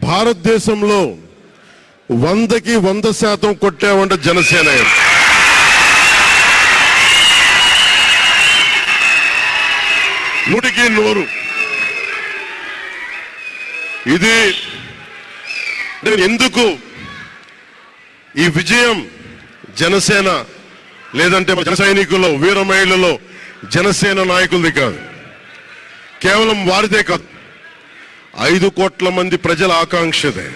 భారతదేశంలో 100కి 100% కొట్టామంటే జనసేన. నూటికి నూరు. ఇది ఎందుకు ఈ విజయం జనసేన లేదంటే జన సైనికుల్లో వీర మహిళల్లో జనసేన నాయకులది కాదు, కేవలం వారిదే కాదు, 5 కోట్ల మంది ప్రజల ఆకాంక్షదే.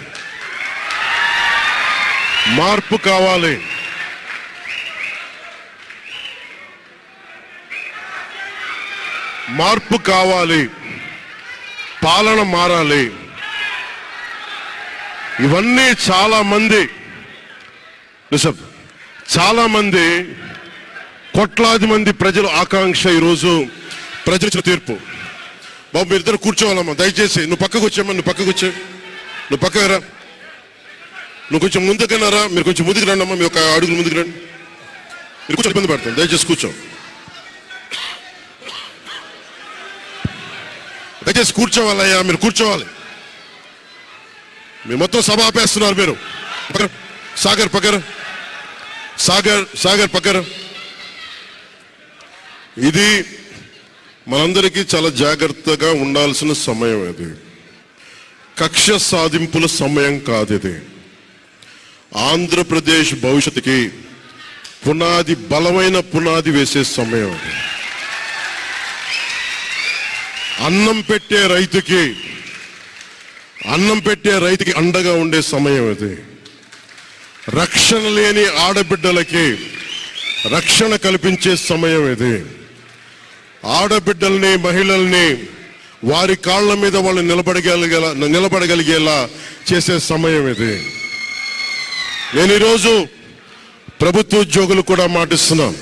మార్పు కావాలి, మార్పు కావాలి, పాలన మారాలి. ఇవన్నీ చాలా మంది కోట్లాది మంది ప్రజల ఆకాంక్ష. ఈరోజు ప్రజల తీర్పు. బాబు మీరిద్దరు కూర్చోవాలమ్మా, దయచేసి. నువ్వు పక్కకు వచ్చామ్మా, నువ్వు పక్కకు వచ్చే, నువ్వు పక్కకు రా, నువ్వు కొంచెం ముందుకన్నారా, మీరు కొంచెం ముందుకు రండి అమ్మా, మీరు ఒక అడుగులు ముందుకు రండి. మీరు కూర్చొని ఇబ్బంది పడతాం, దయచేసి కూర్చో, దయచేసి కూర్చోవాలయ్యా, మీరు కూర్చోవాలి. మీరు మొత్తం సభ ఆపేస్తున్నారు. మీరు సాగర్ పక్కన, సాగర్ పక్కన. ఇది మనందరికీ చాలా జాగ్రత్తగా ఉండాల్సిన సమయం. ఇది కక్ష సాధింపుల సమయం కాదు. ఇది ఆంధ్రప్రదేశ్ భవిష్యత్తుకి పునాది, బలమైన పునాది వేసే సమయం. అన్నం పెట్టే రైతుకి అండగా ఉండే సమయం ఇది. రక్షణ లేని ఆడబిడ్డలకి రక్షణ కల్పించే సమయం ఇది. ఆడబిడ్డల్ని, మహిళల్ని వారి కాళ్ళ మీద వాళ్ళు నిలబడగలిగేలా చేసే సమయం ఇది. నేను ఈరోజు ప్రభుత్వ ఉద్యోగులు కూడా మాటిస్తున్నాను.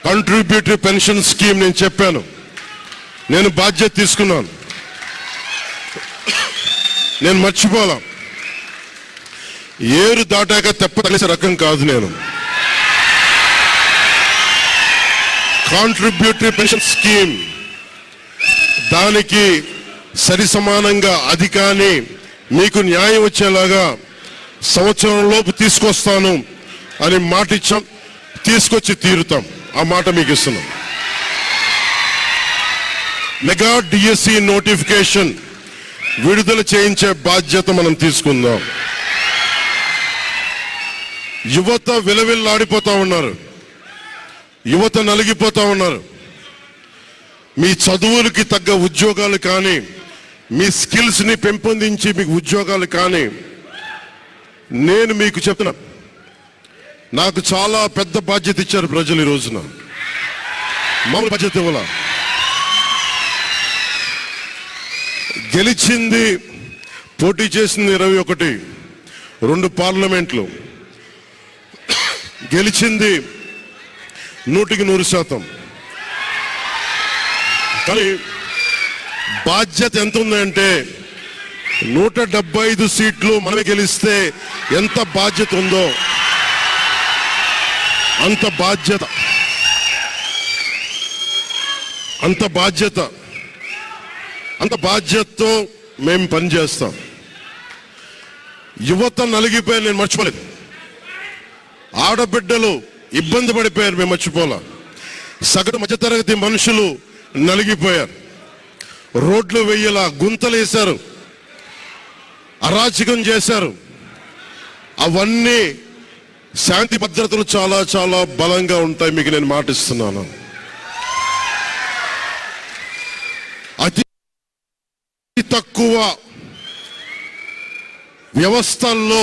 కంట్రిబ్యూటరీ పెన్షన్ స్కీమ్ నేను చెప్పాను, నేను బాధ్యత తీసుకున్నాను, నేను మర్చిపోలా. ఏరు దాటాక తెప్ప తగిలిసే రకం కాదు నేను. కాంట్రిబ్యూటరీ పెన్షన్ స్కీమ్ దానికి సరి సమానంగా అది కానీ మీకు న్యాయం వచ్చేలాగా సంవత్సరంలోపు తీసుకొస్తాను అని మాట ఇచ్చాం, తీసుకొచ్చి తీరుతాం. ఆ మాట మీకు ఇస్తున్నాం. మెగా డిఎస్సి నోటిఫికేషన్ విడుదల చేయించే బాధ్యత మనం తీసుకుందాం. యువత విలవిల్లాడిపోతా ఉన్నారు, యువత నలిగిపోతా ఉన్నారు. మీ చదువులకి తగ్గ ఉద్యోగాలు కానీ, మీ స్కిల్స్ ని పెంపొందించి మీకు ఉద్యోగాలు కానీ, నేను మీకు చెప్తున్నా, నాకు చాలా పెద్ద బాధ్యత ఇచ్చారు ప్రజలు. ఈ రోజున మామూలు బాధ్యత ఇవ్వాల. గెలిచింది, పోటీ చేసింది 21, 2 పార్లమెంట్లు గెలిచింది 100కి 100%. కానీ బాధ్యత ఎంత ఉందంటే 175 సీట్లు మనమే గెలిస్తే ఎంత బాధ్యత ఉందో అంత బాధ్యతతో మేము పనిచేస్తాం. యువత నలిగిపోయారు, నేను మర్చిపోలేదు. ఆడబిడ్డలు ఇబ్బంది పడిపోయారు, మేము మర్చిపోలా. సగటు మధ్యతరగతి మనుషులు నలిగిపోయారు. రోడ్లు వెయ్యేలా గుంతలు వేశారు, అరాచకం చేశారు. అవన్నీ శాంతి భద్రతలు చాలా చాలా బలంగా ఉంటాయి, మీకు నేను మాటిస్తున్నాను. అతి తక్కువ వ్యవస్థల్లో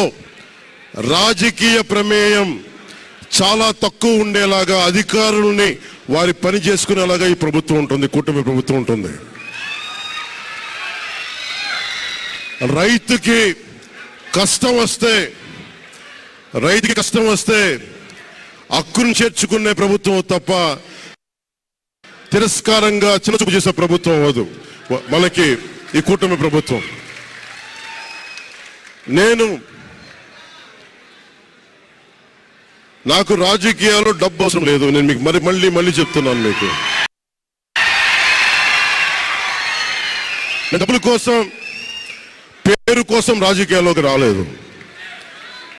రాజకీయ ప్రమేయం చాలా తక్కువ ఉండేలాగా, అధికారులని వారి పని చేసుకునేలాగా ఈ ప్రభుత్వం ఉంటుంది, కూటమి ప్రభుత్వం ఉంటుంది. రైతుకి కష్టం వస్తే హక్కును చేర్చుకునే ప్రభుత్వం తప్ప తిరస్కారంగా చిన్నచూపు చేసే ప్రభుత్వం అవ్వదు మనకి ఈ కూటమి ప్రభుత్వం. నాకు రాజకీయాల్లో డబ్బు అవసరం లేదు. నేను మీకు మళ్ళీ చెప్తున్నాను. మీకు నేను డబ్బుల కోసం పేరు కోసం రాజకీయాల్లోకి రాలేదు.